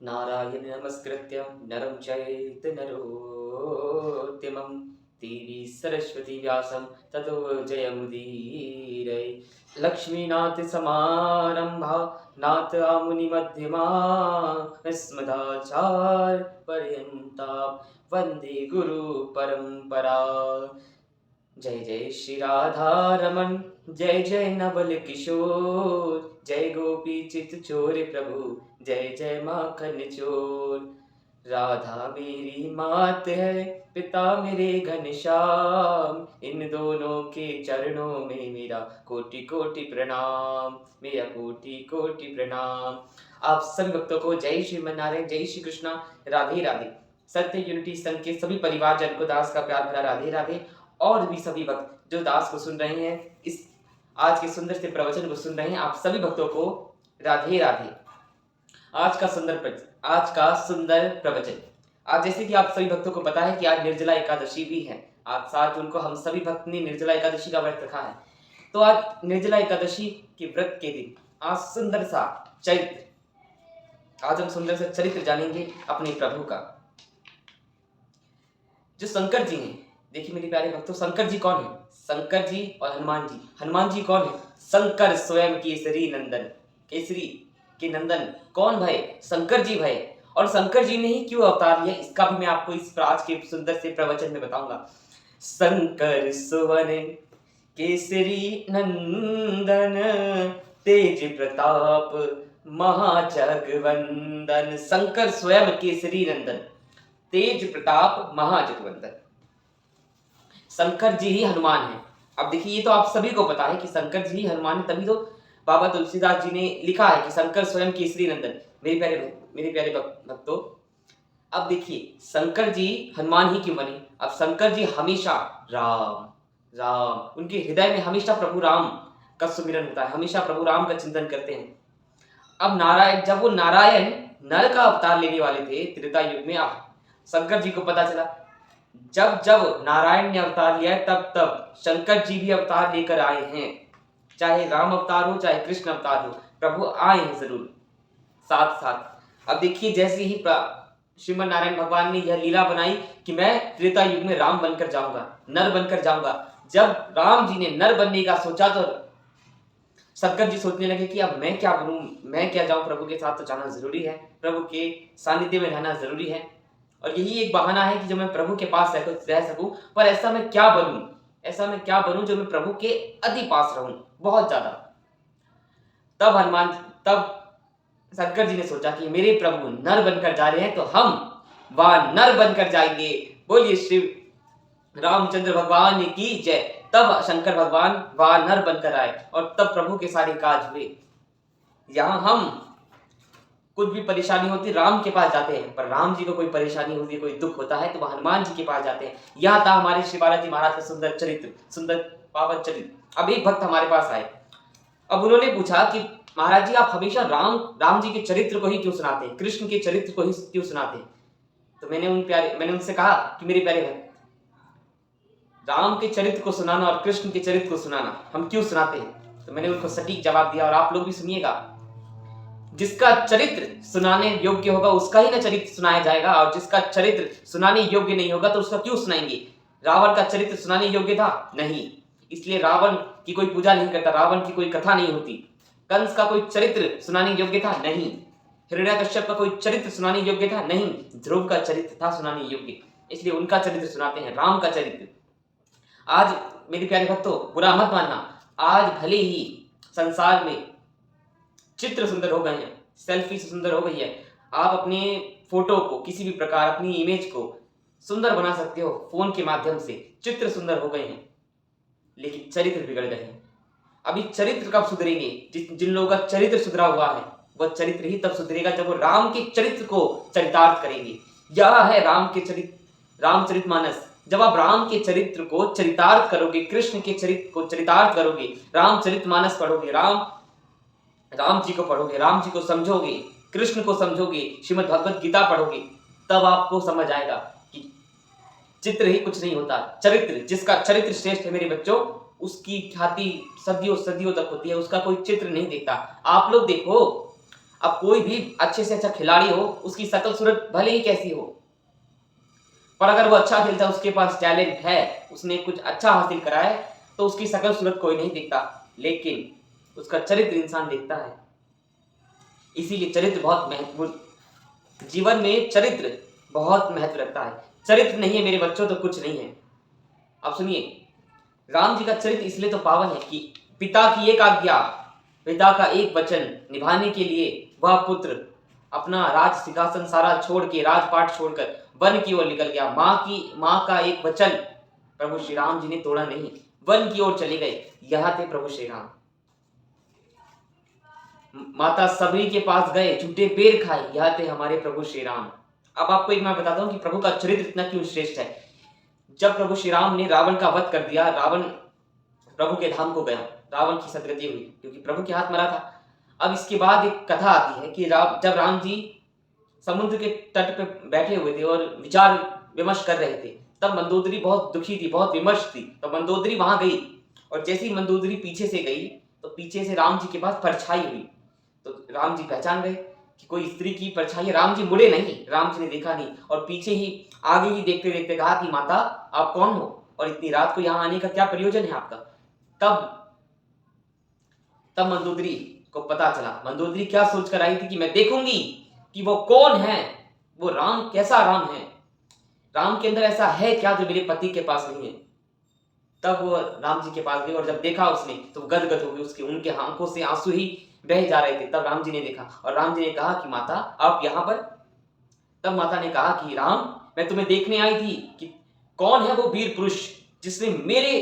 नारायण नमस्कृत्य नरं चैव नरोत्तमं देवी सरस्वती व्यासं ततो जयमुदीरये। लक्ष्मीनाथ समारंभा नाथ मुनिमध्यमा अस्मदाचार्य पर्यन्ता वन्दे गुरु परंपरा। जय जय श्री राधा रमन, जय जय नवल किशोर, जय गोपी चित चोर प्रभु, जय जय माखन चोर। राधा मेरी मात है, पिता मेरे घनश्याम, इन दोनों के चरणों में मेरा कोटि कोटि प्रणाम, मेरा कोटि कोटि प्रणाम। आप सभी भक्तों को जय श्रीमन्नारायण, जय श्री कृष्णा, राधे राधे। सत्य यूनिटी संघ के सभी परिवारजन को दास का प्यार भरा राधे राधे। और भी सभी भक्त जो दास को सुन रहे हैं, इस आज के सुंदर से प्रवचन को सुन रहे हैं, आप सभी भक्तों को राधे राधे। आज का सुंदर प्रवचन। आज जैसे कि आप सभी भक्तों को पता है कि आज निर्जला एकादशी भी है। आज 7 जून को हम सभी भक्त ने निर्जला एकादशी का व्रत रखा है। तो आज निर्जला एकादशी के व्रत के दिन आज सुंदर सा चरित्र, आज हम सुंदर सा चरित्र जानेंगे अपने प्रभु का। जो शंकर जी हैं, देखिए मेरे प्यारे भक्तों, शंकर जी कौन है? शंकर जी और हनुमान जी। हनुमान जी कौन है? शंकर स्वयं केसरी नंदन, केसरी के नंदन कौन भय? शंकर जी भय। और शंकर जी ने ही क्यों अवतार लिया, इसका भी मैं आपको इस आज के सुंदर से प्रवचन में बताऊंगा। शंकर सुवन केसरी नंदन, तेज प्रताप महाजगवंदन। शंकर स्वयं केसरी नंदन, तेज प्रताप महाजगवंदन। शंकर जी ही हनुमान है। अब देखिए, ये तो आप सभी को पता है कि शंकर जी ही हनुमान है, तभी तो बाबा तुलसीदास जी ने लिखा है कि शंकर स्वयं केसरी नंदन। मेरे प्यारे भक्तों, अब देखिए शंकर जी हनुमान ही क्यों बने? अब शंकर जी हमेशा राम राम, उनके हृदय में हमेशा प्रभु राम का सुमिरन होता है, हमेशा प्रभु राम का चिंतन करते हैं। अब नारायण, जब वो नारायण नर का अवतार लेने वाले थे त्रेता युग में, अब शंकर जी को पता चला जब जब नारायण ने अवतार लिया है, तब तब शंकर जी भी अवतार लेकर आए हैं। चाहे राम अवतार हो, चाहे कृष्ण अवतार हो, प्रभु आए हैं जरूर साथ साथ। अब देखिए, जैसे ही श्रीमन नारायण भगवान ने यह लीला बनाई कि मैं त्रेता युग में राम बनकर जाऊंगा, नर बनकर जाऊंगा। जब राम जी ने नर बनने का सोचा तो शंकर जी सोचने लगे कि अब मैं क्या बनूं, मैं क्या जाऊं, प्रभु के साथ तो जाना जरूरी है, प्रभु के सानिध्य में रहना जरूरी है। और यही एक बहाना है कि जो मैं प्रभु के पास रह सकूं। पर ऐसा मैं क्या बनूं जो मैं प्रभु के अति पास रहूं, बहुत ज्यादा। तब शंकर जी ने सोचा कि मेरे प्रभु नर बनकर जा रहे हैं, तो हम वहां नर बनकर जाएंगे। बोलिए श्री रामचंद्र भगवान की जय। तब शंकर भगवान वहां नर बनकर आए और तब प्रभु के सारे काज हुए। यहां हम कुछ भी परेशानी होती राम के पास जाते हैं, पर राम जी को कोई परेशानी होती है, कोई दुख होता है, तो वह हनुमान जी के पास जाते हैं। यह था हमारे श्री बालाजी महाराज का सुंदर चरित्र, सुंदर पावन चरित्र। अब एक भक्त हमारे पास आए। अब उन्होंने पूछा कि महाराज जी, आप हमेशा राम जी के चरित्र को ही क्यों सुनाते हैं, कृष्ण के चरित्र को ही क्यों सुनाते हैं? तो मैंने उनसे कहा कि मेरे प्यारे भक्त, राम के चरित्र को सुनाना और कृष्ण के चरित्र को सुनाना हम क्यों सुनाते हैं? तो मैंने उनको सटीक जवाब दिया, और आप लोग भी सुनिएगा। जिसका चरित्र सुनाने योग्य होगा उसका ही ना चरित्र सुनाया जाएगा, और जिसका चरित्र सुनाने योग्य नहीं होगा तो उसका क्यों सुनाएंगे? रावण का चरित्र सुनाने योग्य था? नहीं, इसलिए रावण की कोई पूजा नहीं करता, रावण की कोई कथा नहीं होती। कंस का कोई चरित्र सुनाने योग्य था? नहीं। हिरण्यकश्यप का कोई चरित्र सुनाने योग्य था? नहीं। ध्रुव का चरित्र था सुनाने योग्य, इसलिए उनका चरित्र सुनाते हैं, राम का चरित्र। आज मेरे प्यारे भक्तों, बुरा मत मानना, आज भले ही संसार में चित्र सुंदर हो गए हैं, सेल्फी से सुंदर हो गई है, आप अपने फोटो को, किसी भी प्रकार अपनी इमेज को सुंदर बना सकते हो फोन के माध्यम से, चित्र सुंदर हो गए हैं, लेकिन चरित्र बिगड़ गए हैं। अभी चरित्र कब सुधरेंगे? जिन लोगों का चरित्र सुधरा हुआ है, वह चरित्र ही तब सुधरेगा जब वो राम के चरित्र को चरितार्थ करेंगे। यह है रामचरितमानस। जब आप राम के चरित्र को चरितार्थ करोगे, कृष्ण के चरित्र को चरितार्थ करोगे, रामचरितमानस पढ़ोगे, राम जी को पढ़ोगे, राम जी को समझोगे, कृष्ण को समझोगे, श्रीमद् भगवत गीता पढ़ोगे, तब आपको समझ आएगा कि चित्र ही कुछ नहीं होता, चरित्र, जिसका चरित्र श्रेष्ठ है मेरे बच्चों, उसकी ख्याति सदियों सदियों तक होती है, उसका कोई चित्र नहीं देखता। आप लोग देखो, अब कोई भी अच्छे से अच्छा खिलाड़ी हो, उसकी शकल सूरत भले ही कैसी हो, पर अगर वो अच्छा खेलता है, उसके पास टैलेंट है, उसने कुछ अच्छा हासिल करा है, तो उसकी शकल सूरत कोई नहीं देखता, लेकिन उसका चरित्र इंसान देखता है। इसीलिए चरित्र बहुत महत्वपूर्ण, जीवन में चरित्र बहुत महत्व रखता है। चरित्र नहीं है मेरे बच्चों तो कुछ नहीं है। अब सुनिए, राम जी का चरित्र इसलिए तो पावन है कि पिता की एक आज्ञा, पिता का एक वचन निभाने के लिए वह पुत्र अपना राज सिंहासन सारा छोड़ के, राजपाट छोड़कर वन की ओर निकल गया। माँ का एक वचन प्रभु श्री राम जी ने तोड़ा नहीं, वन की ओर चले गए। यह थे प्रभु श्री राम। माता सबरी के पास गए, झूठे पेड़ खाए, यह थे हमारे प्रभु श्री राम। अब आपको एक मैं बताता हूं कि प्रभु का चरित्र इतना क्यों श्रेष्ठ है। जब प्रभु श्री राम ने रावण का वध कर दिया, रावण प्रभु के धाम को गया, रावण की सदगति हुई क्योंकि प्रभु के हाथ मरा था। अब इसके बाद एक कथा आती है कि जब राम जी समुद्र के तट पे बैठे हुए थे और विचार विमर्श कर रहे थे, तब मंदोदरी बहुत दुखी थी, बहुत विमर्श थी। तो मंदोदरी वहां गई, और जैसी मंदोदरी पीछे से गई तो पीछे से राम जी के पास परछाई हुई। तो राम जी पहचान गए कि कोई स्त्री की परछाई। राम जी मुड़े नहीं, राम जी ने देखा नहीं, और पीछे ही आगे ही देखते देखते कहा कि माता आप कौन हो और इतनी रात को यहाँ आने का क्या प्रयोजन है आपका। तब मंदोदरी को पता चला। मंदोदरी क्या सोच कर आई थी कि मैं देखूंगी कि वो कौन है, वो राम कैसा राम है, राम के अंदर ऐसा है क्या जो मेरे पति के पास नहीं है। तब वो राम जी के पास गई और जब देखा उसने तो गदगद हो गई, उसके उनके आंखों से आंसू ही बह जा रहे थे। तब राम जी ने देखा और राम जी ने कहा कि माता आप यहाँ पर। तब माता ने कहा कि राम मैं तुम्हें देखने आई थी कि कौन है वो वीर पुरुष जिसने मेरे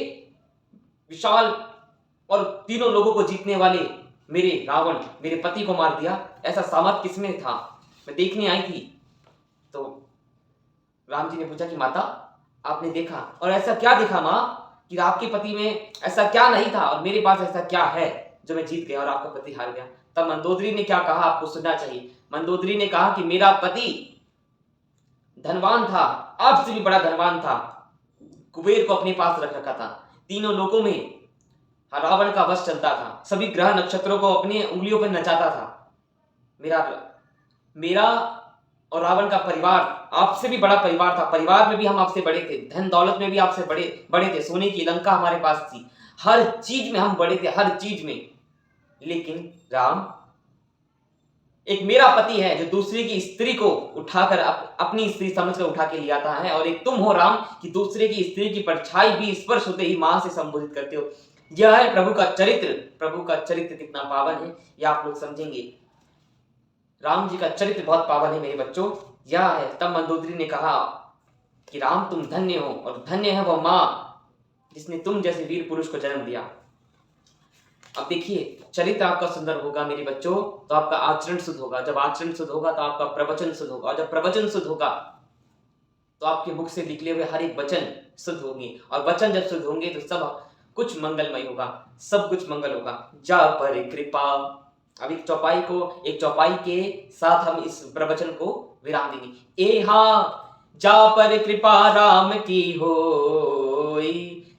विशाल और तीनों लोगों को जीतने वाले मेरे रावण, मेरे पति को मार दिया। ऐसा सामर्थ्य किसमें था, मैं देखने आई थी। तो राम जी ने पूछा कि माता आपने देखा, और ऐसा क्या देखा माँ कि आपके पति में ऐसा क्या नहीं था और मेरे पास ऐसा क्या है जो मैं जीत गया और आपका पति हार गया। तब मंदोदरी ने क्या कहा, आपको सुनना चाहिए। मंदोदरी ने कहा कि मेरा पति धनवान था, आपसे भी बड़ा धनवान था, कुबेर को अपने पास रख रखा था, तीनों लोगों में रावण का वश चलता था, सभी ग्रह नक्षत्रों को अपनी उंगलियों पर नचाता था। मेरा और रावण का परिवार आपसे भी बड़ा परिवार था, परिवार में भी हम आपसे बड़े थे, धन दौलत में भी आपसे बड़े थे, सोने की लंका हमारे पास थी, हर चीज में हम बड़े थे, हर चीज में। लेकिन राम, एक मेरा पति है जो दूसरे की स्त्री को उठाकर अपनी स्त्री समझकर उठा के ले आता है, और एक तुम हो राम कि दूसरे की स्त्री की परछाई भी स्पर्श होते ही मां से संबोधित करते हो। यह है प्रभु का चरित्र। प्रभु का चरित्र कितना पावन है यह आप लोग समझेंगे। राम जी का चरित्र बहुत पावन है मेरे बच्चों, यह है। तब मंदोदरी ने कहा कि राम तुम धन्य हो, और धन्य है वह मां जिसने तुम जैसे वीर पुरुष को जन्म दिया। अब देखिए, चरित्र आपका सुंदर होगा मेरे बच्चों तो आपका आचरण शुद्ध होगा, जब आचरण शुद्ध होगा तो आपका प्रवचन शुद्ध होगा, और जब प्रवचन शुद्ध होगा तो आपके मुख से निकले हुए हर एक वचन शुद्ध होंगे, और वचन जब शुद्ध होंगे तो सब कुछ मंगलमय होगा, सब कुछ मंगल होगा। जा पर कृपा। अब एक चौपाई के साथ हम इस प्रवचन को विराम देंगे। ए हाँ जा पर कृपा राम की होई,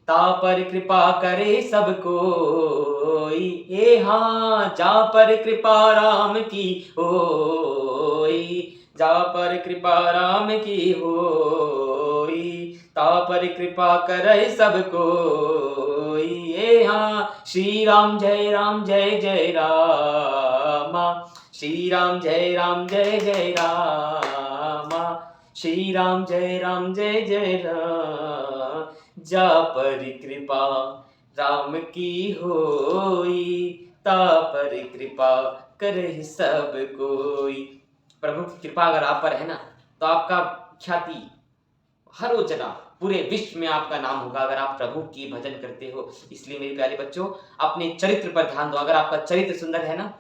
ता पर कृपा करे सब कोई। ए हाँ जा पर कृपा राम की होई, जा पर कृपा राम की होई, ता पर कृपा करे सब कोई। ए हाँ श्री राम जय रामा, श्री राम जय जय रामा, श्री राम जय राम। जा पर कृपा राम की होई, ता पर कृपा करे सब कोई। प्रभु की कृपा अगर आप पर है ना तो आपका ख्याति हर जगह पूरे विश्व में आपका नाम होगा अगर आप प्रभु की भजन करते हो। इसलिए मेरे प्यारे बच्चों अपने चरित्र पर ध्यान दो। अगर आपका चरित्र सुंदर है ना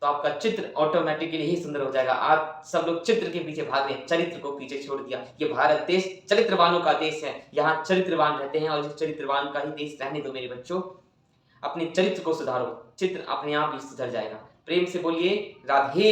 तो आपका चित्र ऑटोमेटिकली ही सुंदर हो जाएगा। आप सब लोग चित्र के पीछे भाग रहे हैं, चरित्र को पीछे छोड़ दिया। ये भारत देश चरित्रवानों का देश है, यहाँ चरित्रवान रहते हैं, और इस चरित्रवान का ही देश रहने दो मेरे बच्चों। अपने चरित्र को सुधारो, चित्र अपने आप ही सुधर जाएगा। प्रेम से बोलिए राधे।